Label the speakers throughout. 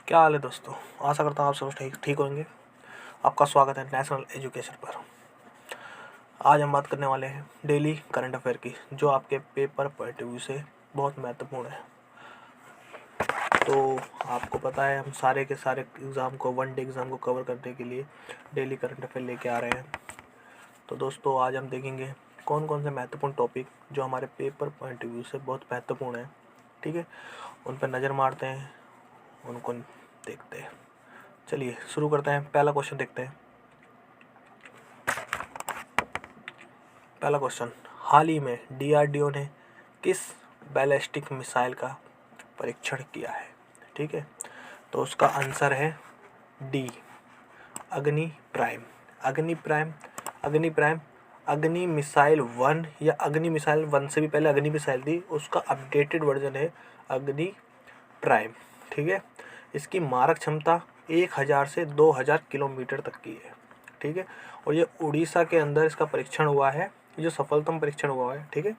Speaker 1: क्या हाल है दोस्तों। आशा करता हूँ आप सब ठीक होंगे। आपका स्वागत है नेशनल एजुकेशन पर। आज हम बात करने वाले हैं डेली करंट अफेयर की, जो आपके पेपर पॉइंट ऑफ व्यू से बहुत महत्वपूर्ण है। तो आपको पता है हम सारे के सारे एग्ज़ाम को, वन डे एग्ज़ाम को कवर करने के लिए डेली करंट अफेयर लेके आ रहे हैं। तो दोस्तों आज हम देखेंगे कौन कौन से महत्वपूर्ण टॉपिक जो हमारे पेपर पॉइंट ऑफ व्यू से बहुत महत्वपूर्ण है, ठीक है, उन पर नज़र मारते हैं, उनको देखते हैं। चलिए शुरू करते हैं। पहला क्वेश्चन देखते हैं। पहला क्वेश्चन, हाल ही में डीआरडीओ ने किस बैलिस्टिक मिसाइल का परीक्षण किया है? ठीक है, तो उसका आंसर है डी, अग्नि प्राइम। अग्नि प्राइम, अग्नि प्राइम, अग्नि मिसाइल 1 या अग्नि मिसाइल 1 से भी पहले अग्नि मिसाइल थी, उसका अपडेटेड वर्जन है अग्नि प्राइम। ठीक है, इसकी मारक क्षमता 1000 से 2000 किलोमीटर तक की है। ठीक है, और ये उड़ीसा के अंदर इसका परीक्षण हुआ है, ये जो सफलतम परीक्षण हुआ है, ठीक है,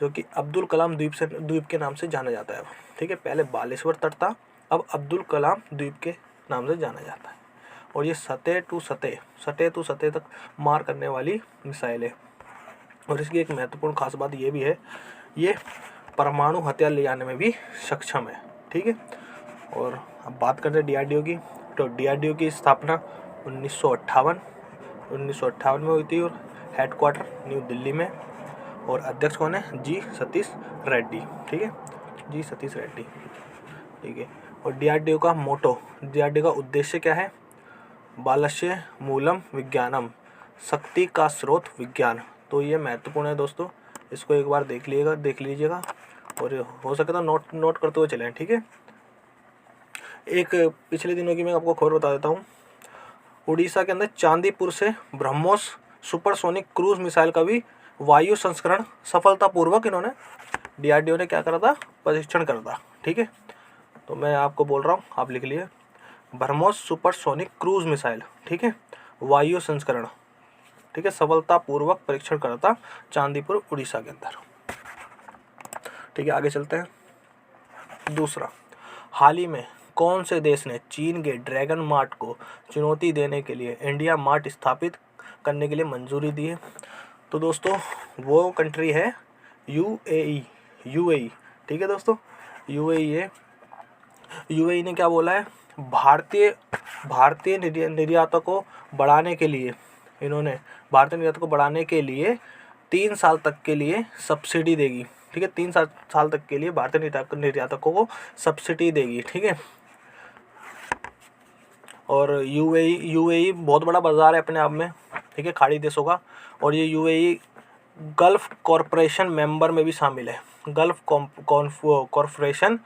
Speaker 1: जो कि अब्दुल कलाम द्वीप के नाम से जाना जाता है। ठीक है, पहले बालेश्वर तट था, अब अब्दुल कलाम द्वीप के नाम से जाना जाता है। और ये सतह टू सतह तक मार करने वाली मिसाइल है। और इसकी एक महत्वपूर्ण खास बात ये भी है, ये परमाणु हथियार ले जाने में भी सक्षम है। ठीक है, और अब बात करते हैं डीआरडीओ की। तो डीआरडीओ की स्थापना 1958 में हुई थी और हेडक्वार्टर न्यू दिल्ली में। और अध्यक्ष कौन है? जी सतीश रेड्डी। ठीक है, जी सतीश रेड्डी। ठीक है, और डीआरडीओ का मोटो, डीआरडीओ का उद्देश्य क्या है? बालस्य मूलम विज्ञानम, शक्ति का स्रोत विज्ञान। तो ये महत्वपूर्ण है दोस्तों, इसको एक बार देख लीजिएगा और हो सके तो नोट करते हुए चलें। ठीक है, एक पिछले दिनों की मैं आपको खबर बता देता हूँ। उड़ीसा के अंदर चांदीपुर से ब्रह्मोस सुपरसोनिक क्रूज मिसाइल का भी वायु संस्करण सफलतापूर्वक इन्होंने डीआरडीओ ने क्या करा था? परीक्षण करा था। ठीक है, तो मैं आपको बोल रहा हूँ, आप लिख लिए, ब्रह्मोस सुपरसोनिक क्रूज मिसाइल, ठीक है, वायु संस्करण, ठीक है, सफलतापूर्वक परीक्षण करा था चांदीपुर उड़ीसा के अंदर। ठीक है, आगे चलते हैं। दूसरा, हाल ही में कौन से देश ने चीन के ड्रैगन मार्ट को चुनौती देने के लिए इंडिया मार्ट स्थापित करने के लिए मंजूरी दी है? तो दोस्तों वो कंट्री है यूएई। ठीक है दोस्तों, यूएई है। यूएई ने क्या बोला है? भारतीय निर्यातों को बढ़ाने के लिए, इन्होंने भारतीय निर्यातों को बढ़ाने के लिए 3 साल तक के लिए सब्सिडी देगी। ठीक है, 3 साल तक के लिए भारतीय निर्यातकों को सब्सिडी देगी। ठीक है, और यूएई बहुत बड़ा बाजार है अपने आप में, ठीक है, खाड़ी देशों का। और ये यूएई गल्फ कॉरपोरेशन मेंबर में भी शामिल है, गल्फ कॉरपोरेशन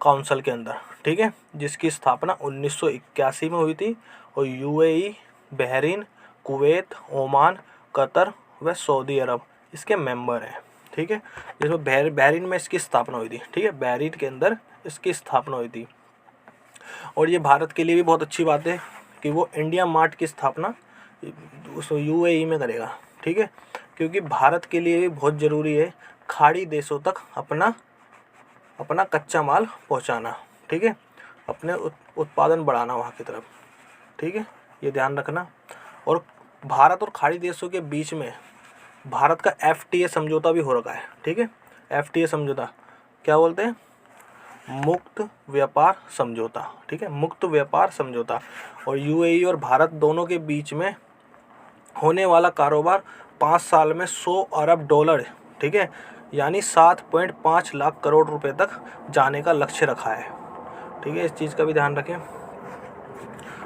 Speaker 1: काउंसिल के अंदर। ठीक है, जिसकी स्थापना 1981 में हुई थी। और UAE, Bahrain, Kuwait, Oman, Qatar व सऊदी अरब इसके मेंबर हैं। ठीक है, जिसमें बहरीन में इसकी स्थापना हुई थी। ठीक है, बहरीन के अंदर इसकी स्थापना हुई थी। और ये भारत के लिए भी बहुत अच्छी बात है कि वो इंडिया मार्ट की स्थापना उस यूएई में करेगा। ठीक है, क्योंकि भारत के लिए भी बहुत ज़रूरी है खाड़ी देशों तक अपना कच्चा माल पहुंचाना। ठीक है, अपने उत्पादन बढ़ाना वहाँ की तरफ। ठीक है, ये ध्यान रखना। और भारत और खाड़ी देशों के बीच में भारत का एफटीए समझौता भी हो रखा है। ठीक है, एफटीए समझौता क्या बोलते हैं? मुक्त व्यापार समझौता। ठीक है, मुक्त व्यापार समझौता। और यूएई और भारत दोनों के बीच में होने वाला कारोबार 5 साल में $100 अरब, ठीक है, यानी 7.5 लाख करोड़ रुपए तक जाने का लक्ष्य रखा है। ठीक है, इस चीज़ का भी ध्यान रखें।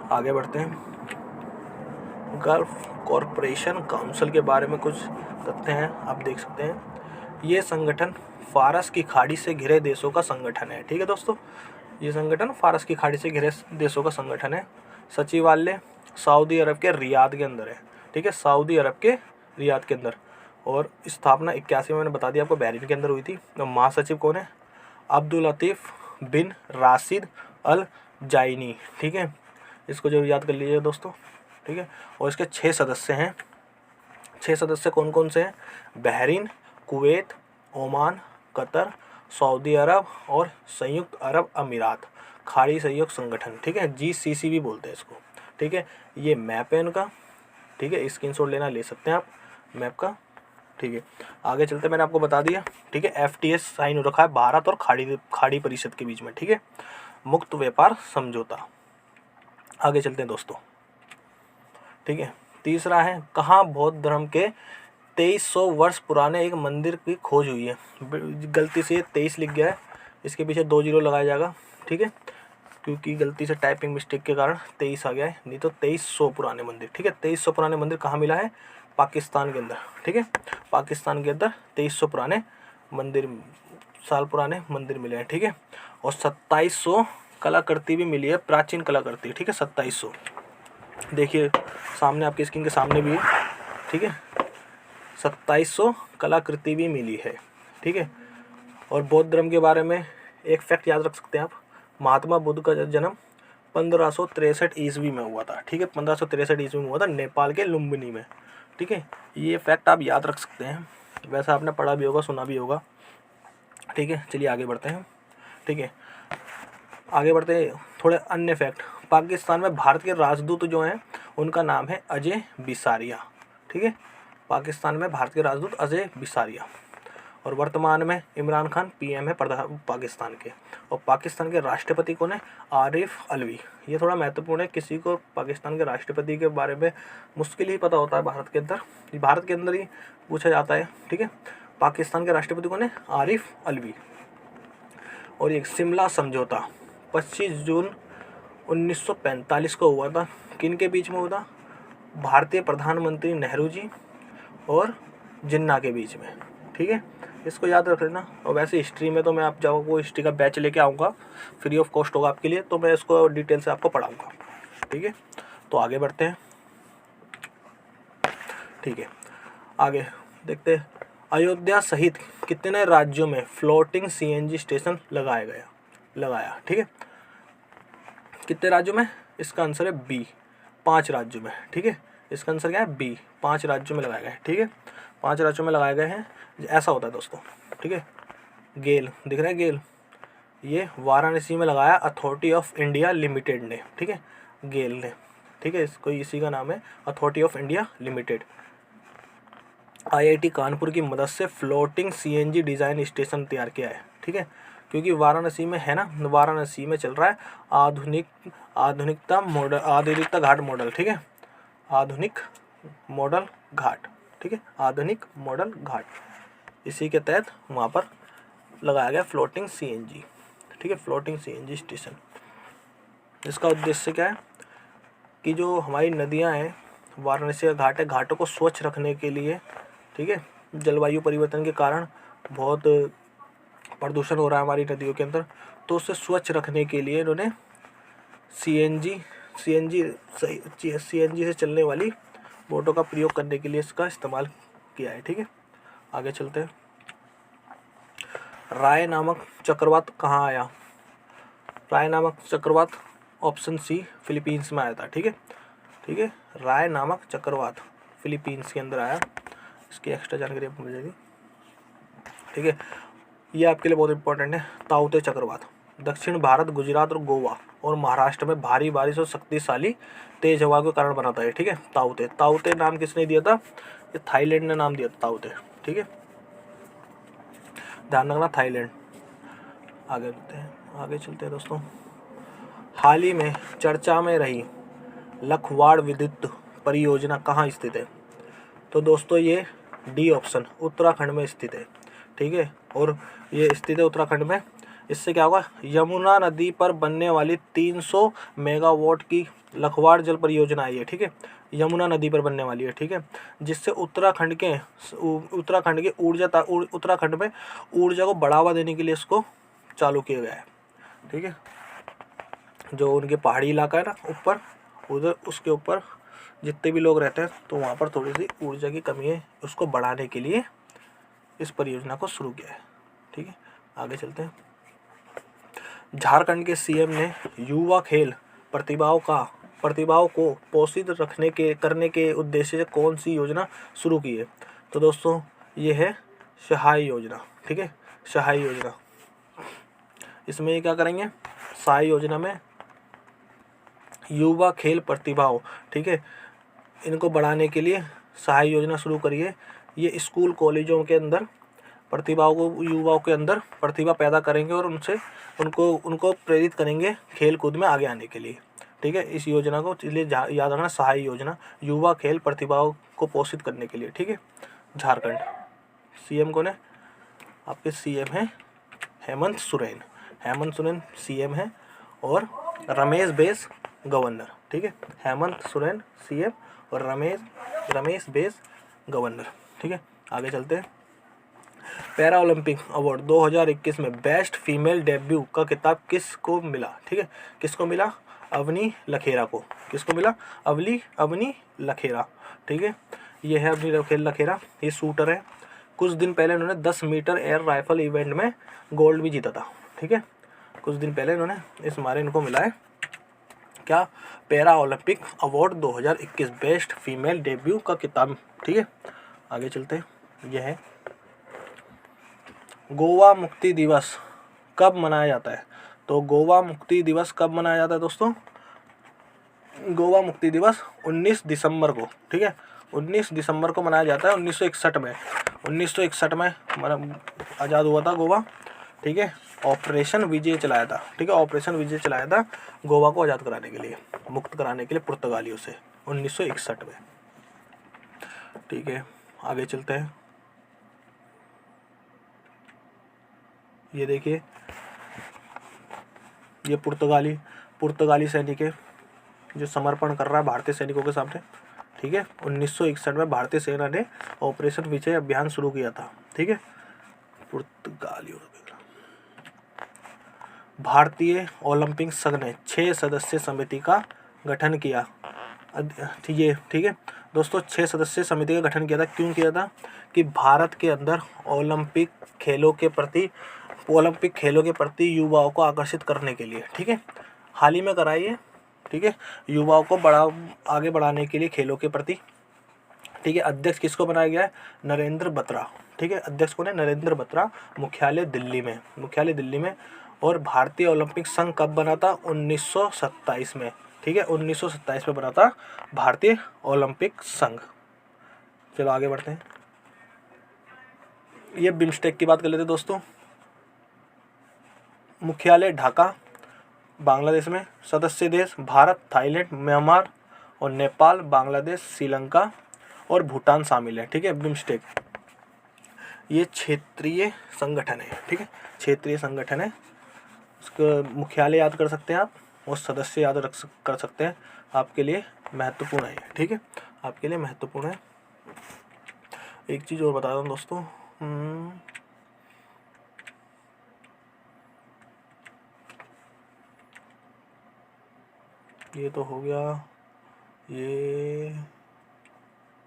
Speaker 1: आगे बढ़ते हैं। गल्फ कॉरपोरेशन काउंसिल के बारे में कुछ तथ्य हैं, आप देख सकते हैं। ये संगठन फारस की खाड़ी से घिरे देशों का संगठन है। ठीक है दोस्तों, ये संगठन फारस की खाड़ी से घिरे देशों का संगठन है। सचिवालय सऊदी अरब के रियाद के अंदर है। ठीक है, सऊदी अरब के रियाद के अंदर। और स्थापना 81 में मैंने बता दिया आपको, बहरीन के अंदर हुई थी। तो महासचिव कौन है? अब्दुल लतीफ़ बिन राशिद अल जाइनी। ठीक है, इसको जो याद कर लीजिए दोस्तों। ठीक है, और इसके 6 सदस्य हैं। 6 सदस्य कौन कौन से हैं? Bahrain, Kuwait, Oman, Qatar, Saudi Arabia और संयुक्त अरब अमीरात। खाड़ी सहयोग संगठन, ठीक है, GCC भी बोलते हैं इसको, ठीक है। ये मैप है इनका, ठीक है, स्क्रीनशॉट लेना ले सकते हैं आप मैप का, ठीक है। आगे चलते, मैंने आपको बता दिया, ठीक है। FTA साइन हो रखा है भारत और खाड़ी परिषद के बीच में, ठीक है, मुक्त व्यापार समझौता। आगे चलते हैं दोस्तों, ठीक है। तीसरा है, कहाँ बौद्ध धर्म के 2300 वर्ष पुराने एक मंदिर की खोज हुई है। गलती से 23 लिख गया है, इसके पीछे 2 जीरो लगाया जाएगा, ठीक है, क्योंकि गलती से टाइपिंग मिस्टेक के कारण 23 आ गया है, नहीं तो 2300 पुराने मंदिर, ठीक है। 2300 पुराने मंदिर कहाँ मिला है? पाकिस्तान के अंदर, ठीक है, पाकिस्तान के अंदर 2300 पुराने मंदिर, साल पुराने मंदिर मिले हैं, ठीक है। और 2700 कलाकृति भी मिली है, प्राचीन कलाकृति, ठीक है, 2700, देखिए सामने आपकी स्क्रीन के सामने भी है, ठीक है, 2700 कलाकृति भी मिली है, ठीक है। और बौद्ध धर्म के बारे में एक फैक्ट याद रख सकते हैं आप, महात्मा बुद्ध का जन्म 1563 ईस्वी में हुआ था, ठीक है, 1563 ईस्वी में हुआ था नेपाल के लुम्बिनी में, ठीक है। ये फैक्ट आप याद रख सकते हैं, वैसे आपने पढ़ा भी होगा, सुना भी होगा, ठीक है। चलिए आगे बढ़ते हैं, ठीक है, आगे बढ़ते हैं। थोड़े अन्य फैक्ट, पाकिस्तान में भारत के राजदूत जो हैं उनका नाम है अजय बिसारिया, ठीक है, पाकिस्तान में भारत के राजदूत अजय बिसारिया। और वर्तमान में इमरान खान PM है पाकिस्तान के। और पाकिस्तान के राष्ट्रपति कौन है? आरिफ अलवी। ये थोड़ा महत्वपूर्ण है, किसी को पाकिस्तान के राष्ट्रपति के बारे में मुश्किल ही पता होता है भारत के अंदर, भारत के अंदर ही पूछा जाता है, ठीक है। पाकिस्तान के राष्ट्रपति कौन है? आरिफ अलवी। और एक शिमला समझौता 25 जून 1945 को हुआ था, किन के बीच में हुआ था? भारतीय प्रधानमंत्री नेहरू जी और जिन्ना के बीच में, ठीक है, इसको याद रख लेना। और वैसे हिस्ट्री में तो मैं आप जाओ, हिस्ट्री का बैच लेके आऊँगा, फ्री ऑफ कॉस्ट होगा आपके लिए, तो मैं इसको डिटेल से आपको पढ़ाऊँगा, ठीक है। तो आगे बढ़ते हैं, ठीक है, आगे देखते हैं। अयोध्या सहित कितने राज्यों में फ्लोटिंग CNG स्टेशन लगाया, ठीक है, कितने राज्यों में? इसका आंसर है B, 5 राज्यों में, ठीक है, इसका आंसर क्या है? B, 5 राज्यों में लगाए गए, ठीक है, 5 राज्यों में लगाए गए हैं। ऐसा होता है दोस्तों, ठीक है। गेल दिख रहा है, गेल, ये वाराणसी में लगाया अथॉरिटी ऑफ इंडिया लिमिटेड ने, ठीक है, गेल ने, ठीक है, इसको इसी का नाम है authority of India limited. IIT Kanpur की मदद से फ्लोटिंग CNG डिज़ाइन स्टेशन तैयार किया है, ठीक है, क्योंकि वाराणसी में है ना, वाराणसी में चल रहा है आधुनिकता घाट मॉडल, ठीक है, आधुनिक मॉडल घाट, ठीक है, आधुनिक मॉडल घाट, इसी के तहत वहाँ पर लगाया गया फ्लोटिंग CNG, ठीक है, फ्लोटिंग CNG स्टेशन। इसका उद्देश्य क्या है कि जो हमारी नदियाँ हैं, वाराणसी का घाट है, घाटों को स्वच्छ रखने के लिए, ठीक है, जलवायु परिवर्तन के कारण बहुत प्रदूषण हो रहा है हमारी नदियों के अंदर, तो उसे स्वच्छ रखने के लिए इन्होंने CNG से चलने वाली बोटों का प्रयोग करने के लिए इसका इस्तेमाल किया है, ठीक है। आगे चलते हैं। राय नामक चक्रवात कहाँ आया? राय नामक चक्रवात ऑप्शन C फिलीपींस में आया था, ठीक है, ठीक है, राय नामक चक्रवात फिलीपींस के अंदर आया, इसकी एक्स्ट्रा जानकारी आपको मिल जाएगी, ठीक है। ये आपके लिए बहुत इंपॉर्टेंट है। ताउते चक्रवात दक्षिण भारत, गुजरात और गोवा और महाराष्ट्र में भारी बारिश और शक्तिशाली तेज हवा के कारण बनाता है, ठीक है। ताउते नाम किसने दिया था? ये थाईलैंड ने नाम दिया था ताउते, ठीक है, ध्यान रखना, थाईलैंड। आगे चलते हैं दोस्तों। हाल ही में चर्चा में रही लखवाड़ विद्युत परियोजना कहाँ स्थित है? तो दोस्तों ये D ऑप्शन उत्तराखंड में स्थित है, ठीक है, और ये स्थित है उत्तराखंड में। इससे क्या होगा? यमुना नदी पर बनने वाली 300 मेगावाट की लखवाड़ जल परियोजना है ये, ठीक है, यमुना नदी पर बनने वाली है, ठीक है, जिससे उत्तराखंड में ऊर्जा को बढ़ावा देने के लिए इसको चालू किया गया है, ठीक है। जो उनके पहाड़ी इलाका है ना ऊपर, उधर उसके ऊपर जितने भी लोग रहते हैं, तो वहाँ पर थोड़ी सी ऊर्जा की कमी है, उसको बढ़ाने के लिए इस परियोजना को शुरू किया है, ठीक है। आगे चलते हैं। झारखंड के CM ने युवा खेल प्रतिभाओं को पोषित करने के उद्देश्य से कौन सी योजना शुरू की है? तो दोस्तों ये है सहाय योजना, ठीक है, सहाय योजना। इसमें ये क्या करेंगे? सहाय योजना में युवा खेल प्रतिभाओं, ठीक है, इनको बढ़ाने के लिए सहाय योजना शुरू करी है। ये स्कूल कॉलेजों के अंदर प्रतिभाओं को, युवाओं के अंदर प्रतिभा पैदा करेंगे और उनसे उनको प्रेरित करेंगे खेल कूद में आगे आने के लिए, ठीक है। इस योजना को इसलिए याद रखना, सहाय योजना, युवा खेल प्रतिभाओं को पोषित करने के लिए, ठीक है। झारखंड सीएम कौन है? आपके सीएम हैं हेमंत सोरेन। हेमंत सोरेन सीएम है और रमेश बैस गवर्नर, ठीक है। हेमंत सोरेन सीएम और रमेश बैस गवर्नर, ठीक है। आगे चलते हैं। पैरा ओलंपिक अवार्ड 2021 में बेस्ट फीमेल डेब्यू का खिताब किसको मिला, ठीक है। किसको मिला? अवनी लखेरा को। किसको मिला? अवनी लखेरा, ठीक है। ये है अवनी लखेरा, ये शूटर है। कुछ दिन पहले इन्होंने 10 मीटर एयर राइफल इवेंट में गोल्ड भी जीता था, ठीक है। कुछ दिन पहले इन्होंने इस मारे इनको मिला है क्या? Para Olympic award 2021 best female debut का खिताब, ठीक है। आगे चलते हैं। यह है गोवा मुक्ति दिवस कब मनाया जाता है? तो गोवा मुक्ति दिवस कब मनाया जाता है दोस्तों? गोवा मुक्ति दिवस 19 दिसंबर को, ठीक है। 19 दिसंबर को मनाया जाता है 1961 में। 1961 में आज़ाद हुआ था गोवा, ठीक है। ऑपरेशन विजय चलाया था, ठीक है। ऑपरेशन विजय चलाया था गोवा को आज़ाद कराने के लिए, मुक्त कराने के लिए पुर्तगालियों से 1961 में, ठीक है। आगे चलते हैं। ये देखिए, ये पुर्तगाली सैनिक है जो समर्पण कर रहा है भारतीय सैनिकों के सामने, ठीक है। 1961 में भारतीय सेना ने ऑपरेशन विजय अभियान शुरू किया था, ठीक है। पुर्तगालियों, भारतीय ओलंपिक संघ ने 6 सदस्यीय समिति का गठन किया, ये, ठीक है दोस्तों। 6 सदस्यीय समिति का गठन किया था। क्यों किया था? कि भारत के अंदर ओलंपिक खेलों के प्रति युवाओं को आकर्षित करने के लिए, ठीक है। हाल ही में कराई है, ठीक है, युवाओं को आगे बढ़ाने के लिए खेलों के प्रति, ठीक है। अध्यक्ष किसको बनाया गया है? नरेंद्र बत्रा, ठीक है। अध्यक्ष कौन है? नरेंद्र बत्रा। मुख्यालय दिल्ली में। और भारतीय ओलंपिक संघ कब बना था? 1927 में, ठीक है। 1927 में बना था भारतीय ओलंपिक संघ। चलो आगे बढ़ते हैं। ये बिम्स्टेक की बात कर लेते हैं दोस्तों। मुख्यालय ढाका, बांग्लादेश में। सदस्य देश भारत, थाईलैंड, म्यांमार और नेपाल, बांग्लादेश, श्रीलंका और भूटान शामिल है, ठीक है। बिम्स्टेक ये क्षेत्रीय संगठन है, ठीक है। क्षेत्रीय संगठन है। उसका मुख्यालय याद कर सकते हैं आप और सदस्य याद कर सकते हैं। आपके लिए महत्वपूर्ण है, ठीक है। आपके लिए महत्वपूर्ण है। एक चीज़ और बता दूँ दोस्तों, ये तो हो गया। ये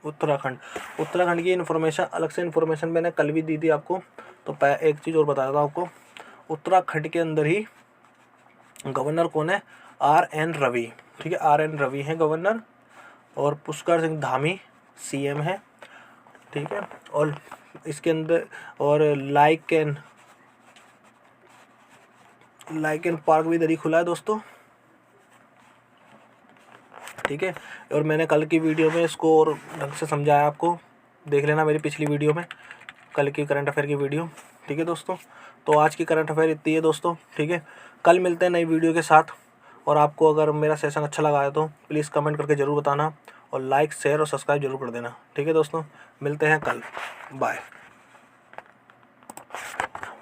Speaker 1: उत्तराखंड की इन्फॉर्मेशन, अलग से इन्फॉर्मेशन मैंने कल भी दी थी आपको। तो एक चीज़ और बता देता हूँ आपको। उत्तराखंड के अंदर ही गवर्नर कौन है? RN रवि, ठीक है। RN रवि है गवर्नर। और पुष्कर सिंह धामी CM है, ठीक है। और इसके अंदर और लाइकेन पार्क भी इधर ही खुला है दोस्तों, ठीक है। और मैंने कल की वीडियो में इसको और ढंग से समझाया आपको, देख लेना मेरी पिछली वीडियो में, कल की करंट अफेयर की वीडियो, ठीक है दोस्तों। तो आज की करंट अफेयर इतनी है दोस्तों, ठीक है। कल मिलते हैं नई वीडियो के साथ। और आपको अगर मेरा सेशन अच्छा लगा है तो प्लीज़ कमेंट करके ज़रूर बताना और लाइक, शेयर और सब्सक्राइब जरूर कर देना, ठीक है दोस्तों। मिलते हैं कल, बाय।